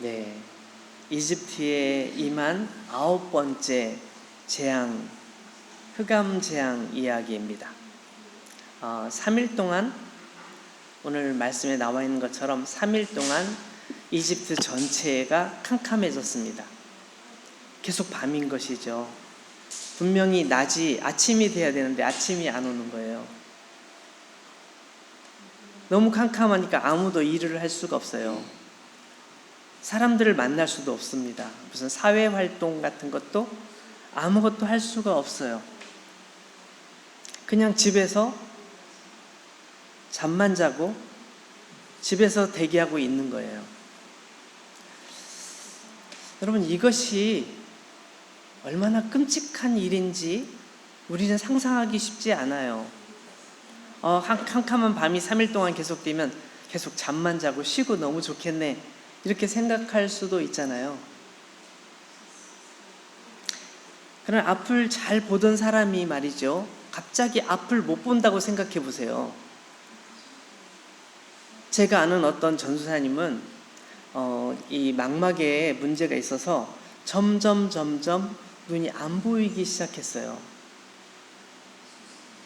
네, 이집트에 임한 9번째 재앙, 흑암 재앙 이야기입니다. 3일 동안, 오늘 말씀에 나와 있는 것처럼 3일 동안 이집트 전체가 캄캄해졌습니다. 계속 밤인 것이죠. 분명히 아침이 돼야 되는데 아침이 안 오는 거예요. 너무 캄캄하니까 아무도 일을 할 수가 없어요. 사람들을 만날 수도 없습니다. 무슨 사회활동 같은 것도 아무것도 할 수가 없어요. 그냥 집에서 잠만 자고 집에서 대기하고 있는 거예요. 여러분, 이것이 얼마나 끔찍한 일인지 우리는 상상하기 쉽지 않아요. 캄캄한 밤이 3일 동안 계속되면 계속 잠만 자고 쉬고 너무 좋겠네, 이렇게 생각할 수도 있잖아요. 그러나 앞을 잘 보던 사람이 말이죠, 갑자기 앞을 못 본다고 생각해 보세요. 제가 아는 어떤 전도사님은 이 망막에 문제가 있어서 점점 눈이 안 보이기 시작했어요.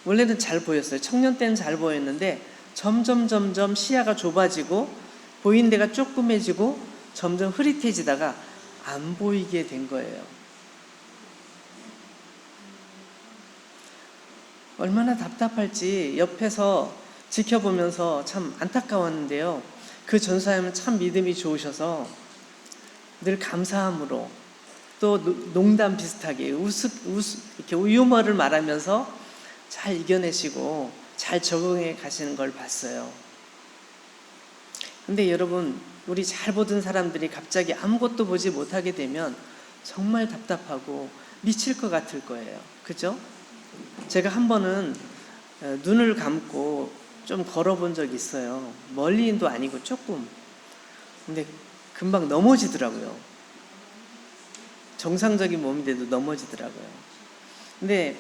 원래는 잘 보였어요. 청년 때는 잘 보였는데 점점 시야가 좁아지고 보이는 데가 조그매지고 점점 흐릿해지다가 안 보이게 된 거예요. 얼마나 답답할지 옆에서 지켜보면서 참 안타까웠는데요. 그 전사님은 참 믿음이 좋으셔서 늘 감사함으로 또 농담 비슷하게 이렇게 유머를 말하면서 잘 이겨내시고 잘 적응해 가시는 걸 봤어요. 근데 여러분, 우리 잘 보던 사람들이 갑자기 아무것도 보지 못하게 되면 정말 답답하고 미칠 것 같을 거예요. 그죠? 제가 한 번은 눈을 감고 좀 걸어본 적이 있어요. 멀리도 아니고 조금. 근데 금방 넘어지더라고요. 정상적인 몸인데도 넘어지더라고요. 근데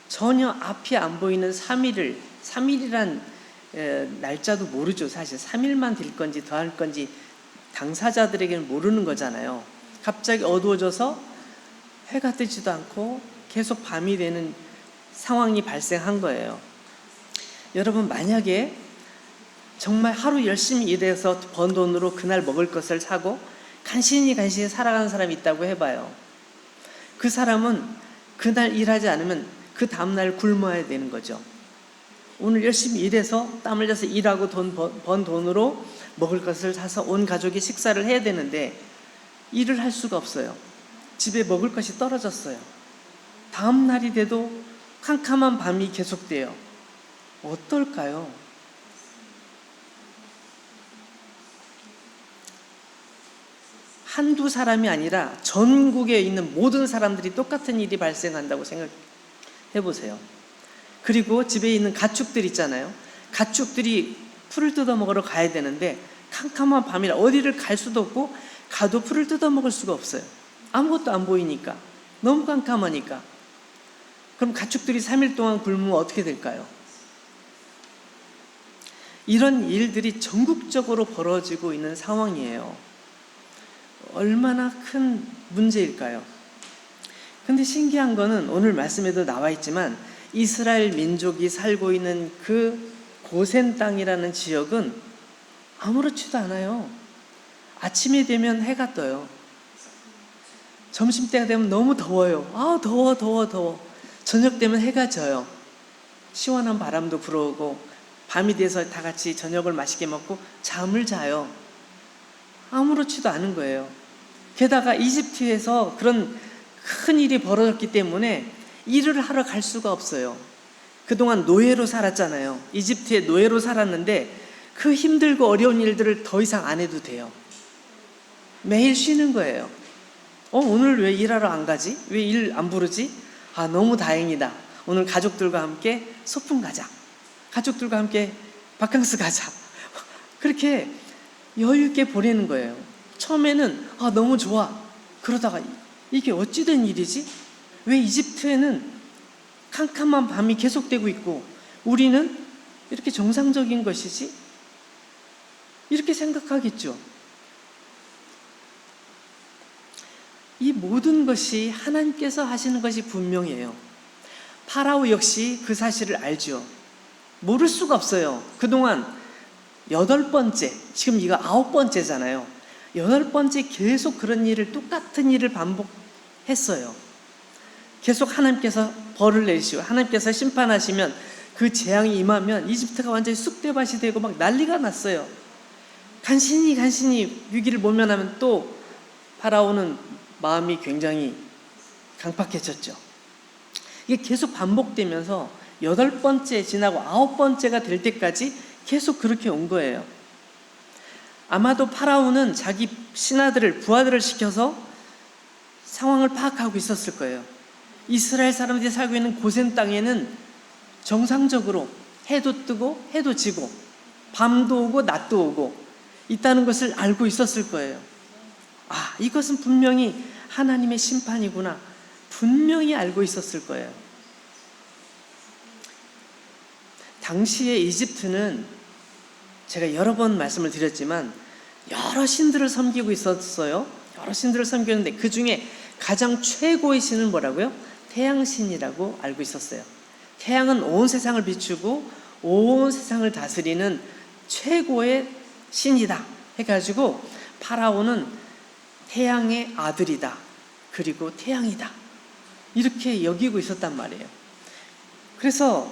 전혀 앞이 안 보이는 3일이란 날짜도 모르죠. 사실 3일만 될 건지 더 할 건지 당사자들에게는 모르는 거잖아요. 갑자기 어두워져서 해가 뜨지도 않고 계속 밤이 되는 상황이 발생한 거예요. 여러분, 만약에 정말 하루 열심히 일해서 번 돈으로 그날 먹을 것을 사고 간신히 살아가는 사람이 있다고 해봐요. 그 사람은 그날 일하지 않으면 그 다음날 굶어야 되는 거죠. 오늘 열심히 일해서 땀 흘려서 일하고 번 돈으로 먹을 것을 사서 온 가족이 식사를 해야 되는데 일을 할 수가 없어요. 집에 먹을 것이 떨어졌어요. 다음 날이 돼도 캄캄한 밤이 계속돼요. 어떨까요? 한두 사람이 아니라 전국에 있는 모든 사람들이 똑같은 일이 발생한다고 생각해 보세요. 그리고 집에 있는 가축들 있잖아요. 가축들이 풀을 뜯어 먹으러 가야 되는데 캄캄한 밤이라 어디를 갈 수도 없고 가도 풀을 뜯어 먹을 수가 없어요. 아무것도 안 보이니까, 너무 깜깜하니까. 그럼 가축들이 3일 동안 굶으면 어떻게 될까요? 이런 일들이 전국적으로 벌어지고 있는 상황이에요. 얼마나 큰 문제일까요? 근데 신기한 거는 오늘 말씀에도 나와 있지만 이스라엘 민족이 살고 있는 그 고센 땅이라는 지역은 아무렇지도 않아요. 아침이 되면 해가 떠요. 점심때가 되면 너무 더워요. 더워. 저녁 되면 해가 져요. 시원한 바람도 불어오고 밤이 돼서 다 같이 저녁을 맛있게 먹고 잠을 자요. 아무렇지도 않은 거예요. 게다가 이집트에서 그런 큰 일이 벌어졌기 때문에 일을 하러 갈 수가 없어요. 그동안 노예로 살았잖아요. 이집트에 노예로 살았는데 그 힘들고 어려운 일들을 더 이상 안 해도 돼요. 매일 쉬는 거예요. 오늘 왜 일하러 안 가지? 왜 일 안 부르지? 너무 다행이다. 오늘 가족들과 함께 소풍 가자. 가족들과 함께 바캉스 가자. 그렇게 여유 있게 보내는 거예요. 처음에는 너무 좋아. 그러다가 이게 어찌된 일이지? 왜 이집트에는 캄캄한 밤이 계속되고 있고 우리는 이렇게 정상적인 것이지? 이렇게 생각하겠죠. 이 모든 것이 하나님께서 하시는 것이 분명해요. 파라오 역시 그 사실을 알죠. 모를 수가 없어요. 그동안 8번째, 지금 이거 9번째잖아요. 8번째 계속 그런 일을, 똑같은 일을 반복했어요. 계속 하나님께서 벌을 내리시고 하나님께서 심판하시면, 그 재앙이 임하면 이집트가 완전히 쑥대밭이 되고 막 난리가 났어요. 간신히 위기를 모면하면 또 파라오는 마음이 굉장히 강팍해졌죠. 이게 계속 반복되면서 8번째 지나고 9번째가 될 때까지 계속 그렇게 온 거예요. 아마도 파라오는 자기 신하들을, 부하들을 시켜서 상황을 파악하고 있었을 거예요. 이스라엘 사람들이 살고 있는 고센 땅에는 정상적으로 해도 뜨고 해도 지고 밤도 오고 낮도 오고 있다는 것을 알고 있었을 거예요. 아, 이것은 분명히 하나님의 심판이구나, 분명히 알고 있었을 거예요. 당시에 이집트는 제가 여러 번 말씀을 드렸지만 여러 신들을 섬기고 있었어요. 여러 신들을 섬겼는데 그 중에 가장 최고의 신은 뭐라고요? 태양신이라고 알고 있었어요. 태양은 온 세상을 비추고 온 세상을 다스리는 최고의 신이다 해가지고 파라오는 태양의 아들이다, 그리고 태양이다, 이렇게 여기고 있었단 말이에요. 그래서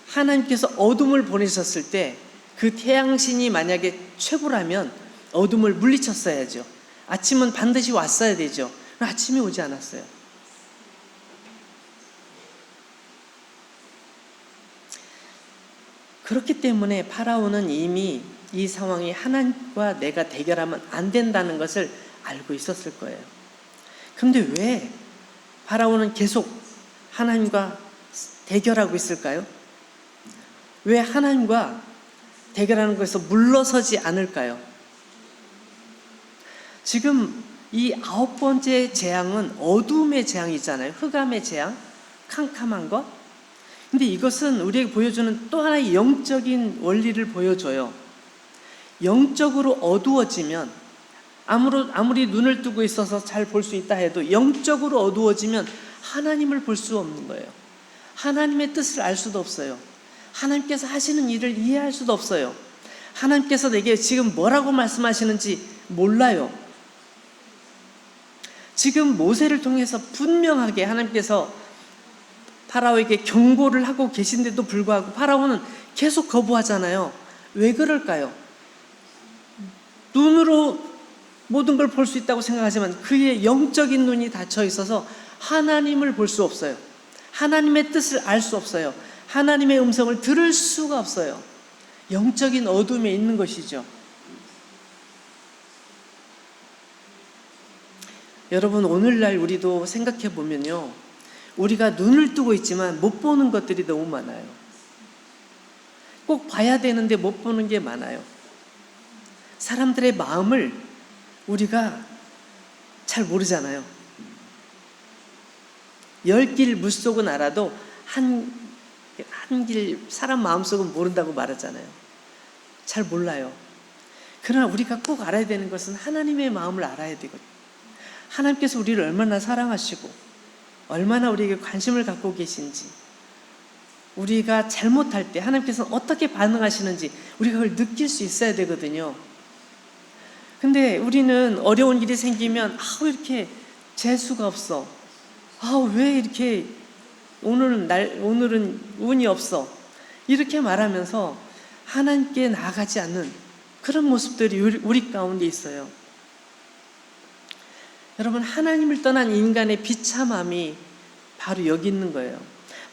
하나님께서 어둠을 보내셨을 때 그 태양신이 만약에 최고라면 어둠을 물리쳤어야죠. 아침은 반드시 왔어야 되죠. 아침이 오지 않았어요. 그렇기 때문에 파라오는 이미 이 상황이 하나님과 내가 대결하면 안 된다는 것을 알고 있었을 거예요. 그런데 왜 파라오는 계속 하나님과 대결하고 있을까요? 왜 하나님과 대결하는 것에서 물러서지 않을까요? 지금 이 9번째 재앙은 어둠의 재앙이잖아요. 흑암의 재앙, 캄캄한 것. 근데 이것은 우리에게 보여주는 또 하나의 영적인 원리를 보여줘요. 영적으로 어두워지면, 아무리 눈을 뜨고 있어서 잘 볼 수 있다 해도 영적으로 어두워지면 하나님을 볼 수 없는 거예요. 하나님의 뜻을 알 수도 없어요. 하나님께서 하시는 일을 이해할 수도 없어요. 하나님께서 내게 지금 뭐라고 말씀하시는지 몰라요. 지금 모세를 통해서 분명하게 하나님께서 파라오에게 경고를 하고 계신데도 불구하고 파라오는 계속 거부하잖아요. 왜 그럴까요? 눈으로 모든 걸 볼 수 있다고 생각하지만 그의 영적인 눈이 닫혀 있어서 하나님을 볼 수 없어요. 하나님의 뜻을 알 수 없어요. 하나님의 음성을 들을 수가 없어요. 영적인 어둠에 있는 것이죠. 여러분, 오늘날 우리도 생각해 보면요, 우리가 눈을 뜨고 있지만 못 보는 것들이 너무 많아요. 꼭 봐야 되는데 못 보는 게 많아요. 사람들의 마음을 우리가 잘 모르잖아요. 10길 물속은 알아도 한 길 사람 마음속은 모른다고 말하잖아요. 잘 몰라요. 그러나 우리가 꼭 알아야 되는 것은 하나님의 마음을 알아야 되거든요. 하나님께서 우리를 얼마나 사랑하시고 얼마나 우리에게 관심을 갖고 계신지, 우리가 잘못할 때 하나님께서는 어떻게 반응하시는지 우리가 그걸 느낄 수 있어야 되거든요. 근데 우리는 어려운 일이 생기면 왜 이렇게 재수가 없어, 왜 이렇게 오늘은 운이 없어, 이렇게 말하면서 하나님께 나아가지 않는 그런 모습들이 우리 가운데 있어요. 여러분, 하나님을 떠난 인간의 비참함이 바로 여기 있는 거예요.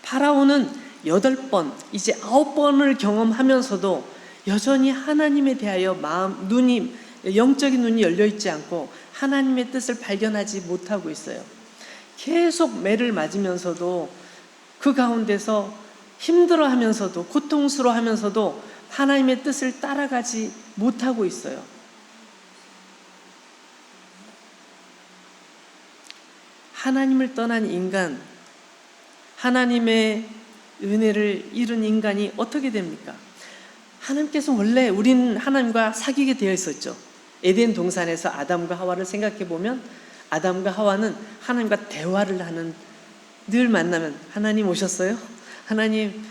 파라오는 8번, 이제 9번을 경험하면서도 여전히 하나님에 대하여 영적인 눈이 열려있지 않고 하나님의 뜻을 발견하지 못하고 있어요. 계속 매를 맞으면서도, 그 가운데서 힘들어하면서도, 고통스러워하면서도 하나님의 뜻을 따라가지 못하고 있어요. 하나님을 떠난 인간, 하나님의 은혜를 잃은 인간이 어떻게 됩니까? 하나님께서 원래 우리는 하나님과 사귀게 되어 있었죠. 에덴 동산에서 아담과 하와를 생각해 보면 아담과 하와는 하나님과 대화를 하는, 늘 만나면 하나님 오셨어요? 하나님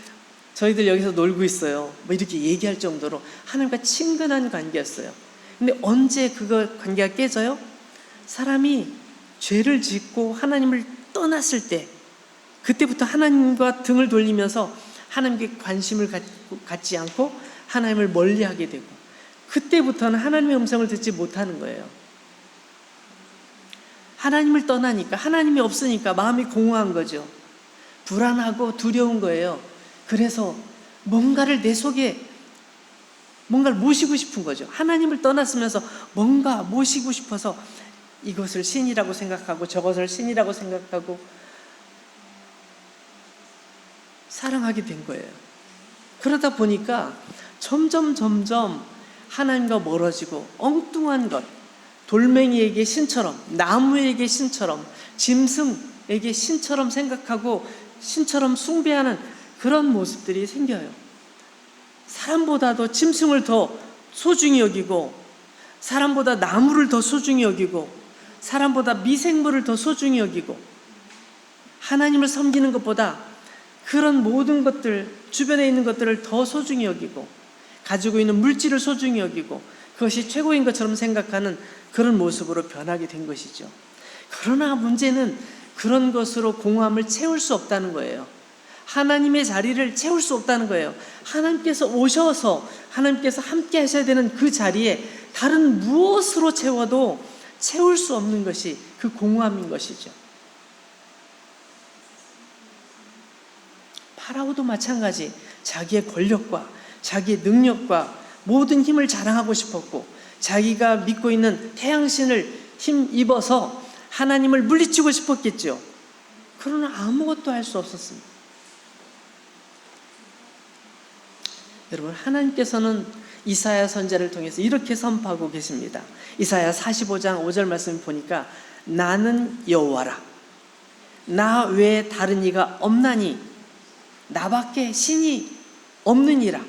저희들 여기서 놀고 있어요. 뭐 이렇게 얘기할 정도로 하나님과 친근한 관계였어요. 근데 언제 그거 관계가 깨져요? 사람이 죄를 짓고 하나님을 떠났을 때, 그때부터 하나님과 등을 돌리면서 하나님께 관심을 갖지 않고 하나님을 멀리하게 되고, 그때부터는 하나님의 음성을 듣지 못하는 거예요. 하나님을 떠나니까, 하나님이 없으니까 마음이 공허한 거죠. 불안하고 두려운 거예요. 그래서 뭔가를 내 속에 뭔가를 모시고 싶은 거죠. 하나님을 떠났으면서 뭔가 모시고 싶어서 이것을 신이라고 생각하고 저것을 신이라고 생각하고 사랑하게 된 거예요. 그러다 보니까 점점 하나님과 멀어지고, 엉뚱한 것, 돌멩이에게 신처럼, 나무에게 신처럼, 짐승에게 신처럼 생각하고 신처럼 숭배하는 그런 모습들이 생겨요. 사람보다도 짐승을 더 소중히 여기고, 사람보다 나무를 더 소중히 여기고, 사람보다 미생물을 더 소중히 여기고, 하나님을 섬기는 것보다 그런 모든 것들, 주변에 있는 것들을 더 소중히 여기고, 가지고 있는 물질을 소중히 여기고, 그것이 최고인 것처럼 생각하는 그런 모습으로 변하게 된 것이죠. 그러나 문제는 그런 것으로 공허함을 채울 수 없다는 거예요. 하나님의 자리를 채울 수 없다는 거예요. 하나님께서 오셔서 하나님께서 함께 하셔야 되는 그 자리에 다른 무엇으로 채워도 채울 수 없는 것이 그 공허함인 것이죠. 파라오도 마찬가지, 자기의 권력과 자기의 능력과 모든 힘을 자랑하고 싶었고, 자기가 믿고 있는 태양신을 힘입어서 하나님을 물리치고 싶었겠죠. 그러나 아무것도 할 수 없었습니다. 여러분, 하나님께서는 이사야 선지자를 통해서 이렇게 선포하고 계십니다. 이사야 45장 5절 말씀을 보니까, 나는 여호와라, 나 외에 다른 이가 없나니, 나밖에 신이 없느니라.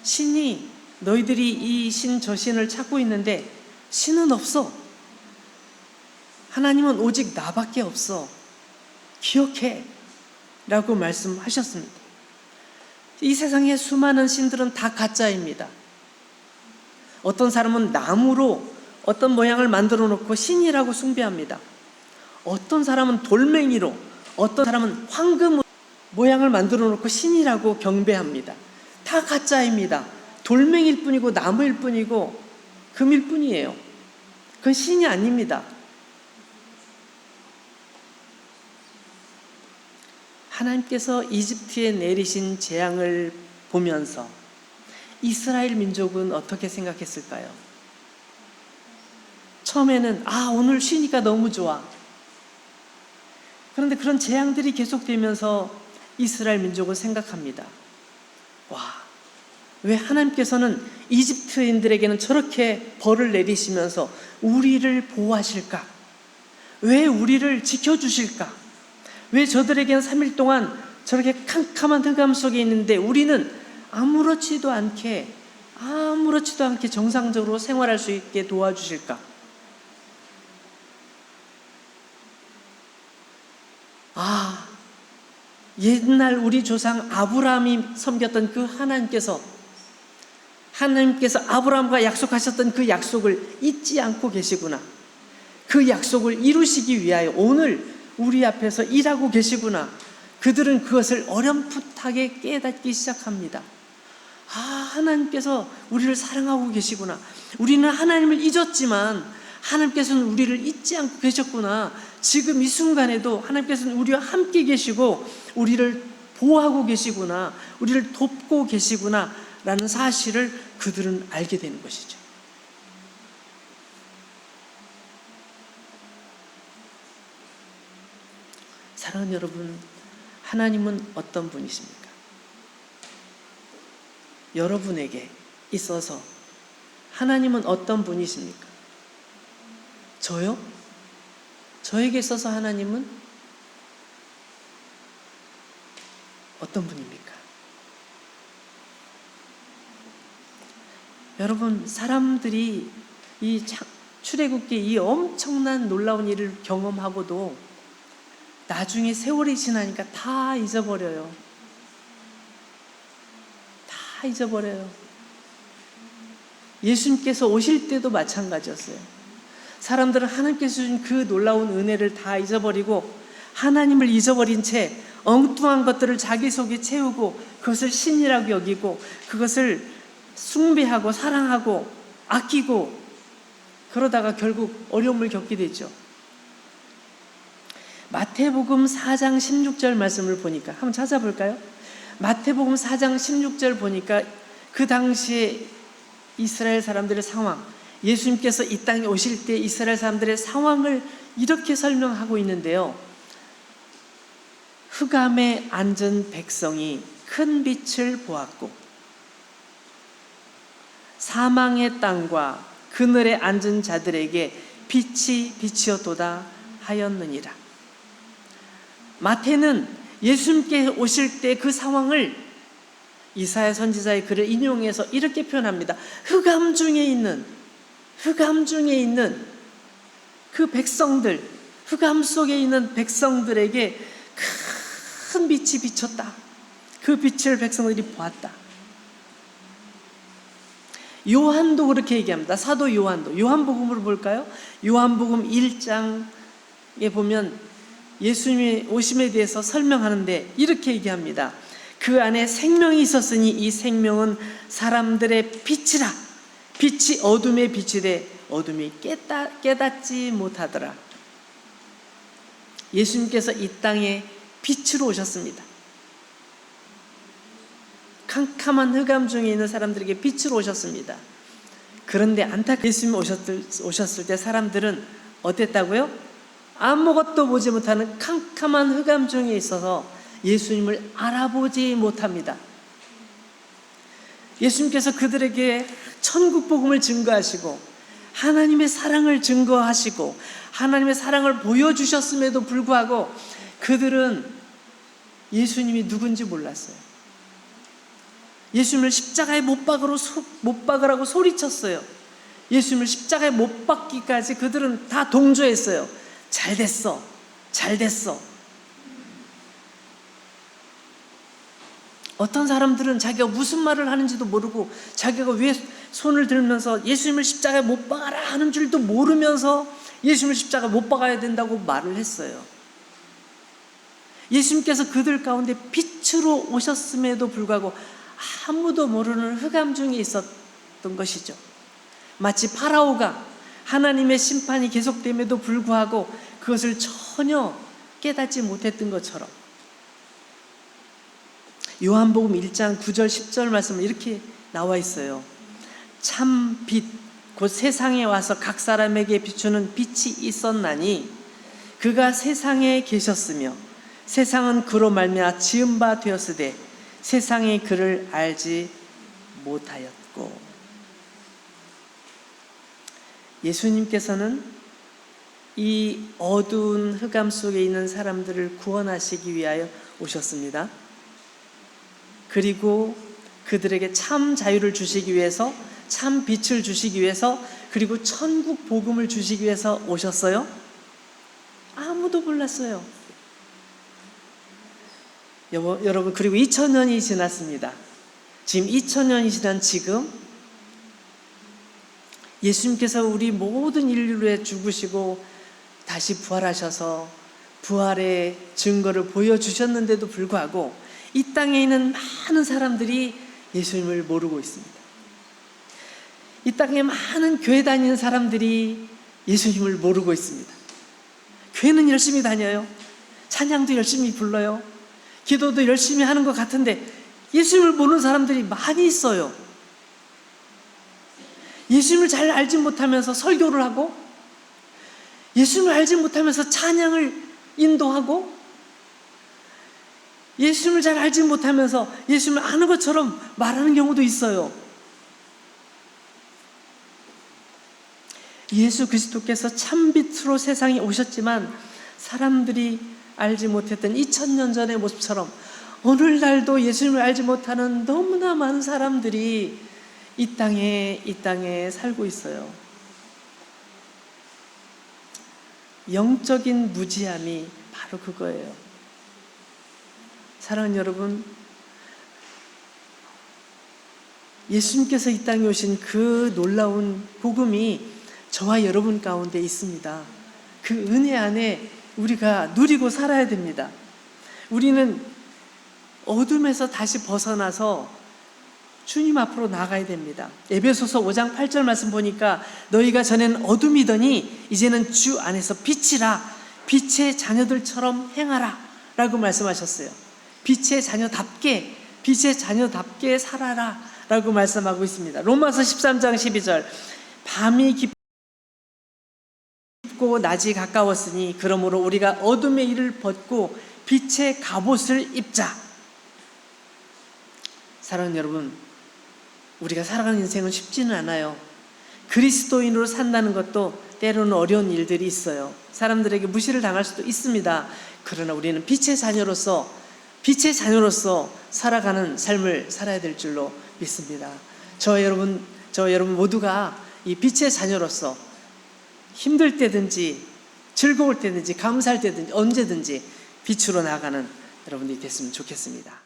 신이, 너희들이 이 신 저 신을 찾고 있는데 신은 없어. 하나님은 오직 나밖에 없어. 기억해 라고 말씀하셨습니다. 이 세상의 수많은 신들은 다 가짜입니다. 어떤 사람은 나무로 어떤 모양을 만들어 놓고 신이라고 숭배합니다. 어떤 사람은 돌멩이로, 어떤 사람은 황금으로 모양을 만들어 놓고 신이라고 경배합니다. 다 가짜입니다. 돌멩이일 뿐이고 나무일 뿐이고 금일 뿐이에요. 그건 신이 아닙니다. 하나님께서 이집트에 내리신 재앙을 보면서 이스라엘 민족은 어떻게 생각했을까요? 처음에는 오늘 쉬니까 너무 좋아. 그런데 그런 재앙들이 계속되면서 이스라엘 민족은 생각합니다. 왜 하나님께서는 이집트인들에게는 저렇게 벌을 내리시면서 우리를 보호하실까? 왜 우리를 지켜주실까? 왜 저들에게는 3일 동안 저렇게 캄캄한 흑암 속에 있는데 우리는 아무렇지도 않게 정상적으로 생활할 수 있게 도와주실까? 옛날 우리 조상 아브라함이 섬겼던 그 하나님께서 아브라함과 약속하셨던 그 약속을 잊지 않고 계시구나. 그 약속을 이루시기 위하여 오늘 우리 앞에서 일하고 계시구나. 그들은 그것을 어렴풋하게 깨닫기 시작합니다. 하나님께서 우리를 사랑하고 계시구나. 우리는 하나님을 잊었지만 하나님께서는 우리를 잊지 않고 계셨구나. 지금 이 순간에도 하나님께서는 우리와 함께 계시고 우리를 보호하고 계시구나. 우리를 돕고 계시구나 라는 사실을 그들은 알게 되는 것이죠. 사랑하는 여러분, 하나님은 어떤 분이십니까? 여러분에게 있어서 하나님은 어떤 분이십니까? 저요? 저에게 있어서 하나님은 어떤 분입니까? 여러분, 사람들이 출애굽기 이 엄청난 놀라운 일을 경험하고도 나중에 세월이 지나니까 다 잊어버려요. 다 잊어버려요. 예수님께서 오실 때도 마찬가지였어요. 사람들은 하나님께서 주신 그 놀라운 은혜를 다 잊어버리고 하나님을 잊어버린 채 엉뚱한 것들을 자기 속에 채우고 그것을 신이라고 여기고 그것을 숭배하고 사랑하고 아끼고 그러다가 결국 어려움을 겪게 되죠. 마태복음 4장 16절 말씀을 보니까 한번 찾아볼까요? 마태복음 4장 16절 보니까 그 당시에 이스라엘 사람들의 상황, 예수님께서 이 땅에 오실 때 이스라엘 사람들의 상황을 이렇게 설명하고 있는데요. 흑암에 앉은 백성이 큰 빛을 보았고 사망의 땅과 그늘에 앉은 자들에게 빛이 빛이었도다 하였느니라. 마태는 예수님께 오실 때 그 상황을 이사야 선지자의 글을 인용해서 이렇게 표현합니다. 흑암 중에 있는 그 백성들, 흑암 속에 있는 백성들에게 큰 빛이 비쳤다. 그 빛을 백성들이 보았다. 요한도 그렇게 얘기합니다. 사도 요한도. 요한복음으로 볼까요? 요한복음 1장에 보면 예수님의 오심에 대해서 설명하는데 이렇게 얘기합니다. 그 안에 생명이 있었으니 이 생명은 사람들의 빛이라. 빛이 어둠에 비치되 어둠이 깨닫지 못하더라. 예수님께서 이 땅에 빛으로 오셨습니다. 캄캄한 흑암 중에 있는 사람들에게 빛으로 오셨습니다. 그런데 안타깝게 예수님이 오셨을 때 사람들은 어땠다고요? 아무것도 보지 못하는 캄캄한 흑암 중에 있어서 예수님을 알아보지 못합니다. 예수님께서 그들에게 천국 복음을 증거하시고 하나님의 사랑을 증거하시고 하나님의 사랑을 보여주셨음에도 불구하고 그들은 예수님이 누군지 몰랐어요. 예수님을 십자가에 못 박으라고 소리쳤어요. 예수님을 십자가에 못 박기까지 그들은 다 동조했어요. 잘 됐어. 어떤 사람들은 자기가 무슨 말을 하는지도 모르고 자기가 왜 손을 들면서 예수님을 십자가에 못 박아라 하는 줄도 모르면서 예수님을 십자가에 못 박아야 된다고 말을 했어요. 예수님께서 그들 가운데 빛으로 오셨음에도 불구하고 아무도 모르는 흑암 중에 있었던 것이죠. 마치 파라오가 하나님의 심판이 계속됨에도 불구하고 그것을 전혀 깨닫지 못했던 것처럼 요한복음 1장 9절 10절 말씀은 이렇게 나와 있어요. 참 빛 곧 세상에 와서 각 사람에게 비추는 빛이 있었나니 그가 세상에 계셨으며 세상은 그로 말미암아 지은 바 되었으되 세상이 그를 알지 못하였고. 예수님께서는 이 어두운 흑암 속에 있는 사람들을 구원하시기 위하여 오셨습니다. 그리고 그들에게 참 자유를 주시기 위해서, 참 빛을 주시기 위해서, 그리고 천국 복음을 주시기 위해서 오셨어요? 아무도 몰랐어요. 여러분, 그리고 2000년이 지났습니다. 지금 2000년이 지난 지금 예수님께서 우리 모든 인류를 위해 죽으시고 다시 부활하셔서 부활의 증거를 보여주셨는데도 불구하고 이 땅에 있는 많은 사람들이 예수님을 모르고 있습니다. 이 땅에 많은 교회 다니는 사람들이 예수님을 모르고 있습니다. 교회는 열심히 다녀요. 찬양도 열심히 불러요. 기도도 열심히 하는 것 같은데 예수님을 모르는 사람들이 많이 있어요. 예수님을 잘 알지 못하면서 설교를 하고 예수님을 알지 못하면서 찬양을 인도하고 예수님을 잘 알지 못하면서 예수님을 아는 것처럼 말하는 경우도 있어요. 예수 그리스도께서 참빛으로 세상에 오셨지만 사람들이 알지 못했던 2000년 전의 모습처럼 오늘날도 예수님을 알지 못하는 너무나 많은 사람들이 이 땅에 살고 있어요. 영적인 무지함이 바로 그거예요. 사랑하는 여러분, 예수님께서 이 땅에 오신 그 놀라운 복음이 저와 여러분 가운데 있습니다. 그 은혜 안에 우리가 누리고 살아야 됩니다. 우리는 어둠에서 다시 벗어나서 주님 앞으로 나가야 됩니다. 에베소서 5장 8절 말씀 보니까 너희가 전에는 어둠이더니 이제는 주 안에서 빛이라, 빛의 자녀들처럼 행하라 라고 말씀하셨어요. 빛의 자녀답게 살아라 라고 말씀하고 있습니다. 로마서 13장 12절 밤이 깊고 낮이 가까웠으니 그러므로 우리가 어둠의 일을 벗고 빛의 갑옷을 입자. 사랑하는 여러분, 우리가 살아가는 인생은 쉽지는 않아요. 그리스도인으로 산다는 것도 때로는 어려운 일들이 있어요. 사람들에게 무시를 당할 수도 있습니다. 그러나 우리는 빛의 자녀로서 살아가는 삶을 살아야 될 줄로 믿습니다. 저 여러분 모두가 이 빛의 자녀로서 힘들 때든지 즐거울 때든지 감사할 때든지 언제든지 빛으로 나아가는 여러분들이 됐으면 좋겠습니다.